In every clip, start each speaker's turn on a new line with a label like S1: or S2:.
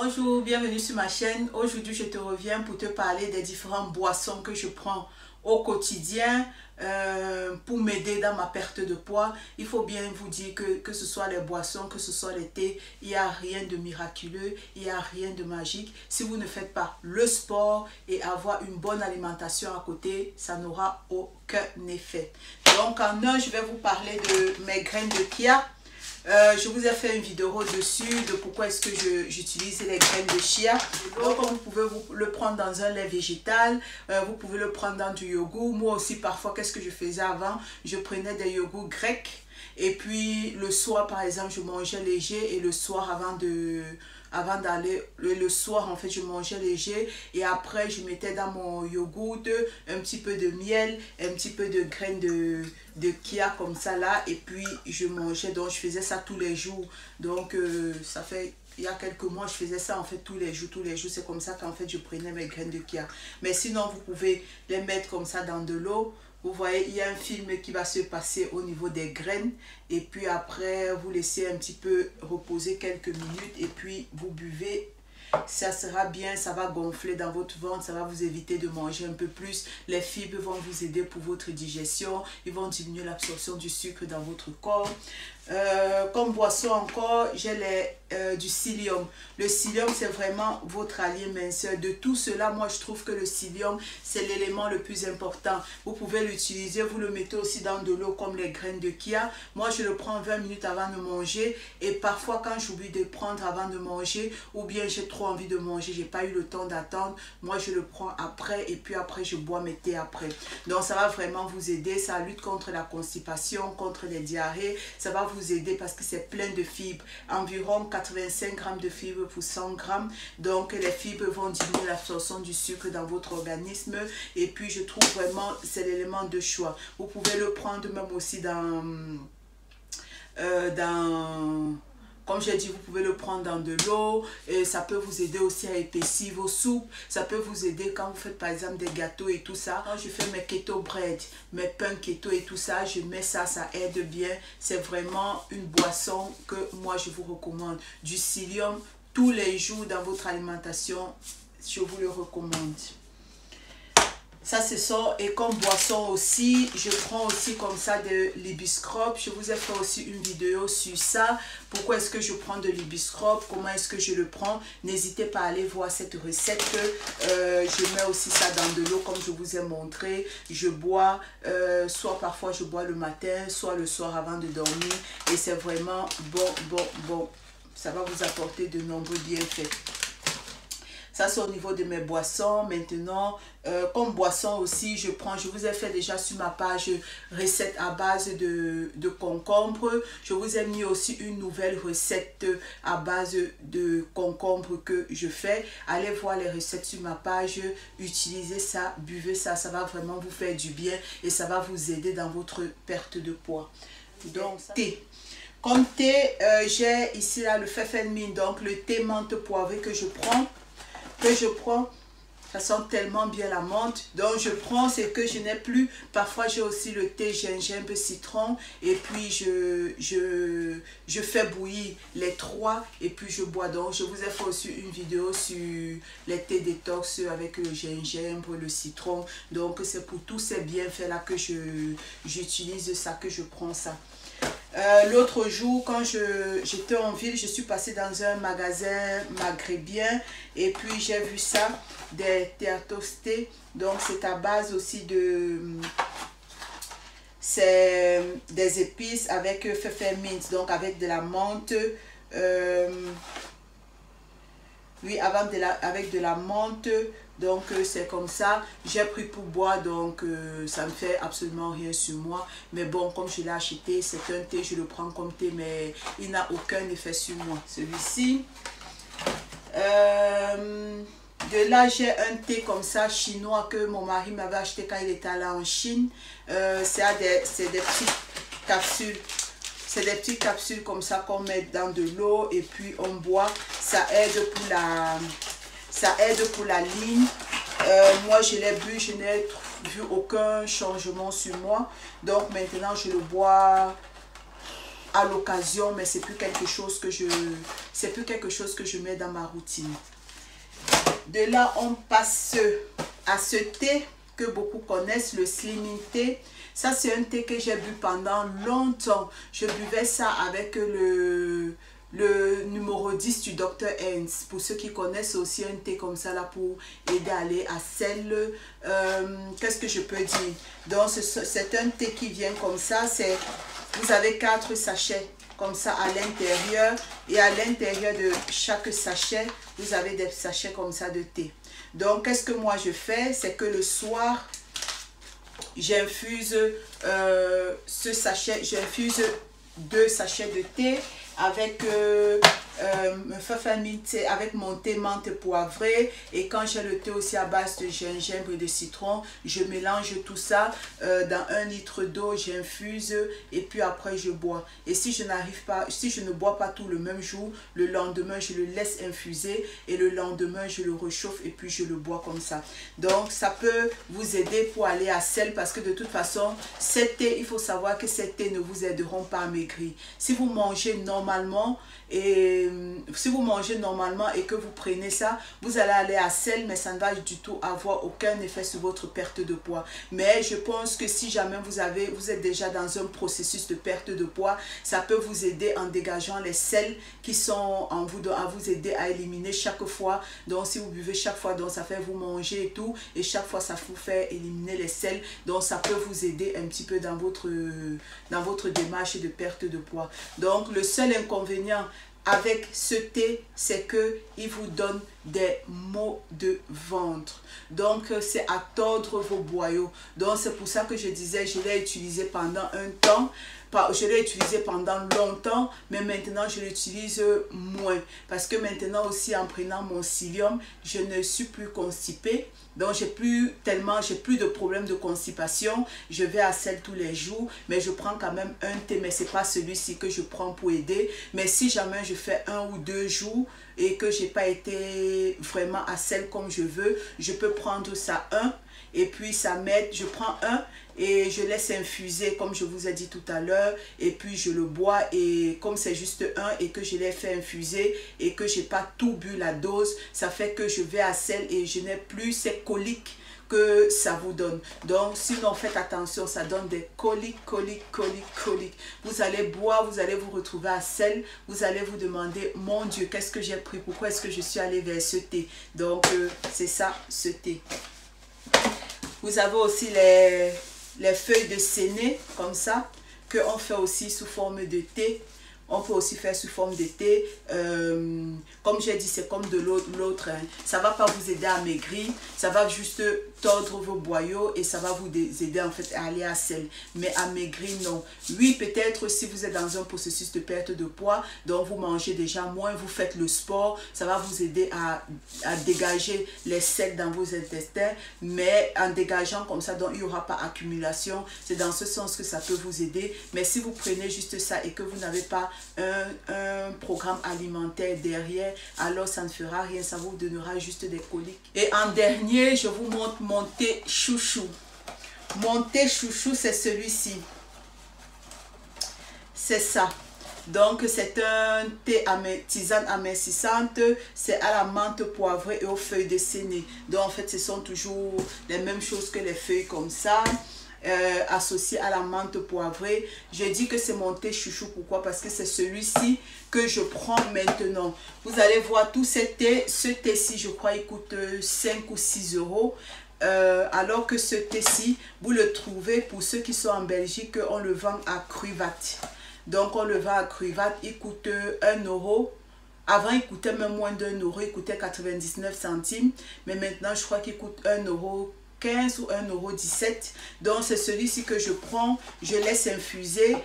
S1: Bonjour, bienvenue sur ma chaîne. Aujourd'hui, je te reviens pour te parler des différentes boissons que je prends au quotidien pour m'aider dans ma perte de poids. Il faut bien vous dire que ce soit les boissons, que ce soit les thés, il n'y a rien de miraculeux, il n'y a rien de magique. Si vous ne faites pas le sport et avoir une bonne alimentation à côté, ça n'aura aucun effet. Donc en un, je vais vous parler de mes graines de chia. Je vous ai fait une vidéo dessus de pourquoi est-ce que j'utilise les graines de chia. Donc vous pouvez le prendre dans un lait végétal, vous pouvez le prendre dans du yogourt. Moi aussi parfois, qu'est-ce que je faisais avant? Je prenais des yogourts grecs et puis le soir par exemple je mangeais léger et le soir avant d'aller le soir en fait je mangeais léger et après je mettais dans mon yogourt un petit peu de miel, un petit peu de graines de chia comme ça là et puis je mangeais. Donc je faisais ça tous les jours. Donc ça fait il y a quelques mois je faisais ça en fait tous les jours. C'est comme ça qu'en fait je prenais mes graines de chia. Mais sinon vous pouvez les mettre comme ça dans de l'eau. Vous voyez, il y a un film qui va se passer au niveau des graines et puis après vous laissez un petit peu reposer quelques minutes et puis vous buvez. Ça sera bien, ça va gonfler dans votre ventre, ça va vous éviter de manger un peu plus. Les fibres vont vous aider pour votre digestion, ils vont diminuer l'absorption du sucre dans votre corps. Comme boisson encore, j'ai du psyllium. Le psyllium, c'est vraiment votre allié minceur. De tout cela, moi je trouve que le psyllium, c'est l'élément le plus important. Vous pouvez l'utiliser, vous le mettez aussi dans de l'eau comme les graines de chia. Moi je le prends 20 minutes avant de manger et parfois quand j'oublie de prendre avant de manger ou bien j'ai trop envie de manger, j'ai pas eu le temps d'attendre, moi je le prends après et puis après je bois mes thés après. Donc ça va vraiment vous aider, ça lutte contre la constipation, contre les diarrhées, ça va vous aider parce que c'est plein de fibres, environ 85 grammes de fibres pour 100 grammes. Donc les fibres vont diminuer l'absorption du sucre dans votre organisme et puis je trouve vraiment c'est l'élément de choix. Vous pouvez le prendre même aussi comme j'ai dit, vous pouvez le prendre dans de l'eau et ça peut vous aider aussi à épaissir vos soupes. Ça peut vous aider quand vous faites par exemple des gâteaux et tout ça. Quand je fais mes keto bread, mes pains keto et tout ça, je mets ça, ça aide bien. C'est vraiment une boisson que moi je vous recommande. Du psyllium tous les jours dans votre alimentation, je vous le recommande. Ça c'est ça. Et comme boisson aussi, je prends aussi comme ça de l'hibiscrope. Je vous ai fait aussi une vidéo sur ça. Pourquoi est-ce que je prends de l'hibiscrope? Comment est-ce que je le prends? N'hésitez pas à aller voir cette recette. Je mets aussi ça dans de l'eau comme je vous ai montré. Je bois, soit parfois je bois le matin, soit le soir avant de dormir. Et c'est vraiment bon. Ça va vous apporter de nombreux bienfaits. Ça, c'est au niveau de mes boissons. Maintenant, comme boisson aussi, je vous ai fait déjà sur ma page recette à base de concombre. Je vous ai mis aussi une nouvelle recette à base de concombre que je fais. Allez voir les recettes sur ma page. Utilisez ça, buvez ça. Ça va vraiment vous faire du bien et ça va vous aider dans votre perte de poids. Donc, thé. Comme thé, j'ai ici là le Pfefferminz, donc le thé menthe poivré que je prends. Ça sent tellement bien la menthe. Donc je prends ce que je n'ai plus. Parfois j'ai aussi le thé gingembre citron et puis je fais bouillir les trois et puis je bois. Donc je vous ai fait aussi une vidéo sur les thés détox avec le gingembre, le citron. Donc c'est pour tous ces bienfaits là que j'utilise ça, que je prends ça. L'autre jour quand j'étais en ville, je suis passée dans un magasin maghrébien et puis j'ai vu ça, des thés à toaster. Donc c'est à base aussi c'est des épices avec Pfefferminz, donc avec de la menthe. Oui, avec de la menthe. Donc c'est comme ça, j'ai pris pour boire, donc ça ne fait absolument rien sur moi. Mais bon, comme je l'ai acheté, c'est un thé, je le prends comme thé, mais il n'a aucun effet sur moi. Celui-ci. De là, j'ai un thé comme ça, chinois, que mon mari m'avait acheté quand il était allé en Chine. C'est des petites capsules. C'est des petites capsules comme ça qu'on met dans de l'eau et puis on boit. Ça aide pour la ligne. Moi je l'ai bu, je n'ai vu aucun changement sur moi. Donc maintenant je le bois à l'occasion, mais c'est plus quelque chose que je mets dans ma routine. De là, on passe à ce thé que beaucoup connaissent, le Slimming Tea. Ça, c'est un thé que j'ai bu pendant longtemps. Je buvais ça avec le numéro 10 du Dr. Heinz. Pour ceux qui connaissent, aussi un thé comme ça là pour aider à aller à sel. Qu'est-ce que je peux dire? Donc, c'est un thé qui vient comme ça. Vous avez 4 sachets comme ça à l'intérieur. Et à l'intérieur de chaque sachet, vous avez des sachets comme ça de thé. Donc, qu'est-ce que moi je fais? C'est que le soir, j'infuse j'infuse 2 sachets de thé avec avec mon thé menthe poivrée, et quand j'ai le thé aussi à base de gingembre et de citron, je mélange tout ça dans 1 litre d'eau, j'infuse et puis après je bois. Et si je ne bois pas tout le même jour, le lendemain je le laisse infuser et le lendemain je le réchauffe et puis je le bois comme ça. Donc ça peut vous aider pour aller à sel, parce que de toute façon ces thés, il faut savoir que ces thés ne vous aideront pas à maigrir. Si vous mangez normalement et que vous prenez ça, vous allez aller à sel, mais ça ne va du tout avoir aucun effet sur votre perte de poids. Mais je pense que si jamais vous êtes déjà dans un processus de perte de poids, ça peut vous aider en dégageant les sels qui sont en vous, à vous aider à éliminer chaque fois. Donc si vous buvez chaque fois, donc ça fait vous manger et tout, et chaque fois ça vous fait éliminer les sels. Donc ça peut vous aider un petit peu dans votre démarche de perte de poids. Donc le seul inconvénient avec ce thé, c'est que il vous donne des maux de ventre. Donc c'est à tordre vos boyaux. Donc c'est pour ça que je disais, je l'ai utilisé pendant un temps. Je l'ai utilisé pendant longtemps, mais maintenant je l'utilise moins. Parce que maintenant aussi, en prenant mon psyllium, je ne suis plus constipée. Donc j'ai plus de problèmes de constipation. Je vais à sel tous les jours, mais je prends quand même un thé, mais c'est pas celui-ci que je prends pour aider. Mais si jamais je fais 1 ou 2 jours et que j'ai pas été vraiment à sel comme je veux, je peux prendre ça et puis ça m'aide. Je prends et je laisse infuser comme je vous ai dit tout à l'heure, et puis je le bois, et comme c'est juste et que je l'ai fait infuser et que j'ai pas tout bu la dose, ça fait que je vais à sel et je n'ai plus ces coliques que ça vous donne. Donc sinon faites attention, ça donne des coliques. Vous allez boire, vous allez vous retrouver à sel, vous allez vous demander, mon Dieu, qu'est-ce que j'ai pris, pourquoi est-ce que je suis allée vers ce thé? Donc c'est ça, ce thé. Vous avez aussi les feuilles de séné comme ça, qu'on fait aussi sous forme de thé. On peut aussi faire sous forme de thé. Comme j'ai dit, c'est comme de l'autre. Hein. Ça ne va pas vous aider à maigrir. Ça va juste tordre vos boyaux et ça va vous aider en fait à aller à sel. Mais à maigrir, non. Oui, peut-être si vous êtes dans un processus de perte de poids, donc vous mangez déjà moins, vous faites le sport, ça va vous aider à dégager les sels dans vos intestins. Mais en dégageant comme ça, donc il n'y aura pas accumulation. C'est dans ce sens que ça peut vous aider. Mais si vous prenez juste ça et que vous n'avez pas un programme alimentaire derrière, alors ça ne fera rien, ça vous donnera juste des coliques. Et en dernier, je vous montre mon thé chouchou. Mon thé chouchou, c'est celui-ci. C'est ça. Donc c'est un thé tisane amincissante, c'est à la menthe poivrée et aux feuilles de séné. Donc en fait ce sont toujours les mêmes choses que les feuilles comme ça. Associé à la menthe poivrée. Je dis que c'est mon thé chouchou. Pourquoi? Parce que c'est celui-ci que je prends maintenant. Vous allez voir tous ces thés. Ce thé-ci, je crois, il coûte 5 ou 6 euros. Alors que ce thé-ci, vous le trouvez, pour ceux qui sont en Belgique, on le vend à Kruvat. Donc on le vend à Kruvat. Il coûte 1 euro. Avant, il coûtait même moins d'1 euro. Il coûtait 99 centimes. Mais maintenant, je crois qu'il coûte 1 euro. 15 ou 1,17 €. Donc c'est celui-ci que je prends, je laisse infuser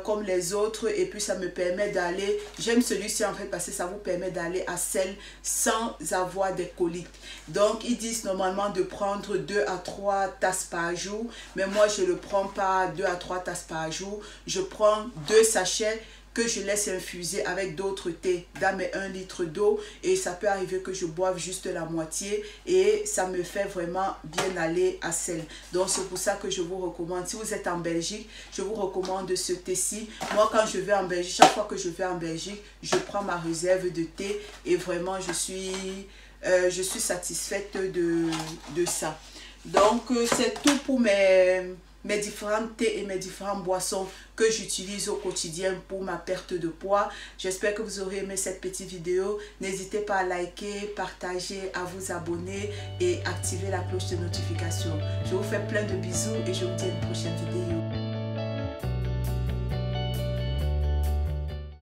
S1: comme les autres, et puis ça me permet d'aller, j'aime celui-ci en fait parce que ça vous permet d'aller à sel sans avoir des coliques. Donc ils disent normalement de prendre 2 à 3 tasses par jour, mais moi je ne le prends pas 2 à 3 tasses par jour, je prends 2 sachets que je laisse infuser avec d'autres thés dans mes 1 litre d'eau, et ça peut arriver que je boive juste la moitié et ça me fait vraiment bien aller à sel. Donc c'est pour ça que je vous recommande, si vous êtes en Belgique, je vous recommande ce thé-ci. Moi quand je vais en Belgique, chaque fois que je vais en Belgique, je prends ma réserve de thé et vraiment je suis satisfaite de ça. Donc c'est tout pour mes différents thés et mes différentes boissons que j'utilise au quotidien pour ma perte de poids. J'espère que vous aurez aimé cette petite vidéo. N'hésitez pas à liker, partager, à vous abonner et activer la cloche de notification. Je vous fais plein de bisous et je vous dis à une prochaine vidéo.